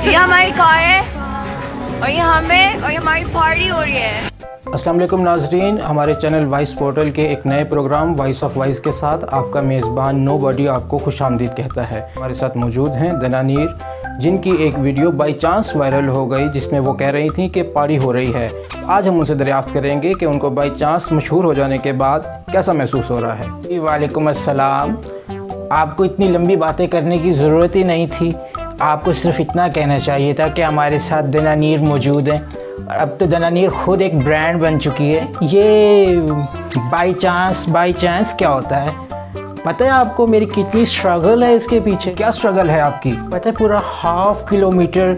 ये हमारी कार है और ये हमें और ये हमारी पार्टी हो रही है। अस्सलाम वालेकुम नाजरीन, हमारे चैनल वॉइस पोर्टल के एक नए प्रोग्राम वॉइस ऑफ वॉइस के साथ आपका मेज़बान नोबॉडी आपको खुशामदीद कहता है। हमारे साथ मौजूद हैं दनानीर, जिनकी एक वीडियो बाई चांस वायरल हो गई जिसमें वो कह रही थी कि पार्टी हो रही है। आज हम उनसे दरियाफ्त करेंगे कि उनको बाई चांस मशहूर हो जाने के बाद कैसा महसूस हो रहा है। वालेकुम अस्सलाम। आपको इतनी लंबी बातें करने की ज़रूरत ही नहीं थी, आपको सिर्फ इतना कहना चाहिए था कि हमारे साथ दनानीर मौजूद हैं। और अब तो दनानीर खुद एक ब्रांड बन चुकी है। ये बाई चांस क्या होता है पता है आपको? मेरी कितनी स्ट्रगल है इसके पीछे। क्या स्ट्रगल है आपकी? पता है, पूरा 1/2 किलोमीटर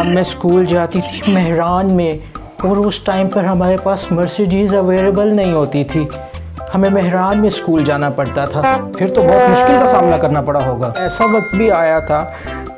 मैं स्कूल जाती थी मेहरान में, और उस टाइम पर हमारे पास मर्सिडीज़ अवेलेबल नहीं होती थी, हमें मेहरान में स्कूल जाना पड़ता था। फिर तो बहुत मुश्किल का सामना करना पड़ा होगा। ऐसा वक्त भी आया था,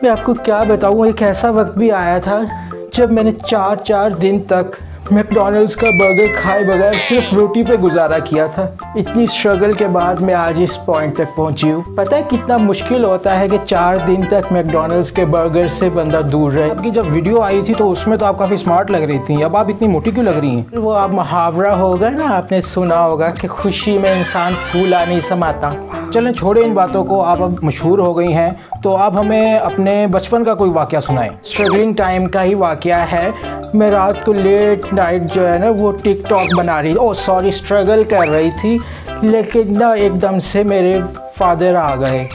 मैं आपको क्या बताऊँ, एक ऐसा वक्त भी आया था जब मैंने 4 दिन तक मैकडॉनल्ड्स का बर्गर खाए बगैर सिर्फ रोटी पे गुजारा किया था। इतनी स्ट्रगल के बाद मैं आज इस पॉइंट तक पहुंची हूँ। पता है कितना मुश्किल होता है कि 4 दिन तक मैकडॉनल्ड्स के बर्गर से बंदा दूर रहे। आपकी जब वीडियो आई थी तो उसमें तो आप काफ़ी स्मार्ट लग रही थी, अब आप इतनी मोटी क्यों लग रही हैं? वो आप मुहावरा होगा ना, आपने सुना होगा कि खुशी में इंसान फूला नहीं समाता। चलें छोड़े इन बातों को, आप अब मशहूर हो गई हैं तो आप हमें अपने बचपन का कोई वाक़या सुनाएं। स्ट्रगलिंग टाइम का ही वाक़या है। मैं रात को लेट नाइट जो है ना वो टिकटॉक बना रही स्ट्रगल कर रही थी, लेकिन ना एकदम से मेरे फादर आ गए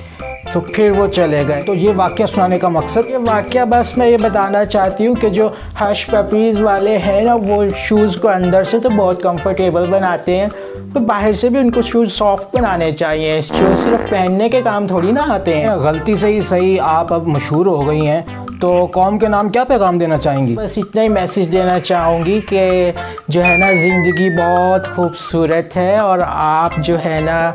तो फिर वो चले गए। तो ये वाक़या सुनाने का मकसद? ये वाक़या बस मैं ये बताना चाहती हूँ कि जो हश पपीज़ वाले हैं ना, वो शूज़ को अंदर से तो बहुत कंफर्टेबल बनाते हैं, तो बाहर से भी उनको शूज़ सॉफ्ट बनाने चाहिए। शूज़ सिर्फ पहनने के काम थोड़ी ना आते हैं। गलती से ही सही आप अब मशहूर हो गई हैं, तो कौम के नाम क्या पैगाम देना चाहेंगी? बस इतना ही मैसेज देना चाहूँगी कि जो है ना, ज़िंदगी बहुत खूबसूरत है और आप जो है ना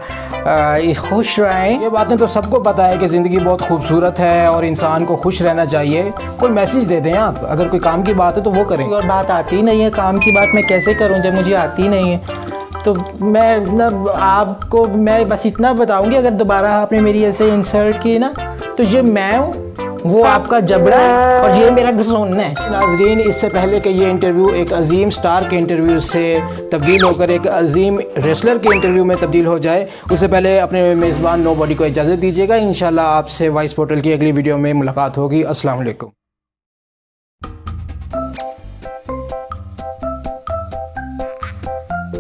खुश रहें। ये बातें तो सबको पता है कि ज़िंदगी बहुत खूबसूरत है और इंसान को खुश रहना चाहिए। कोई मैसेज दे दें आप, अगर कोई काम की बात है तो वो करें। और बात आती ही नहीं है, काम की बात मैं कैसे करूँ जब मुझे आती नहीं है? तो मैं ना आपको मैं बस इतना बताऊँगी, अगर दोबारा आपने मेरी ऐसे इंसल्ट की ना, तो ये मैं हूँ, वो आपका जबड़ा है और ये मेरा घसोन है। नाजरीन, इससे पहले कि ये इंटरव्यू एक अजीम स्टार के इंटरव्यू से तब्दील होकर एक अजीम रेसलर के इंटरव्यू में तब्दील हो जाए, उससे पहले अपने मेज़बान नोबॉडी को इजाज़त दीजिएगा। इंशाल्लाह आपसे वॉइस पोर्टल की अगली वीडियो में मुलाकात होगी। अस्सलाम वालेकुम।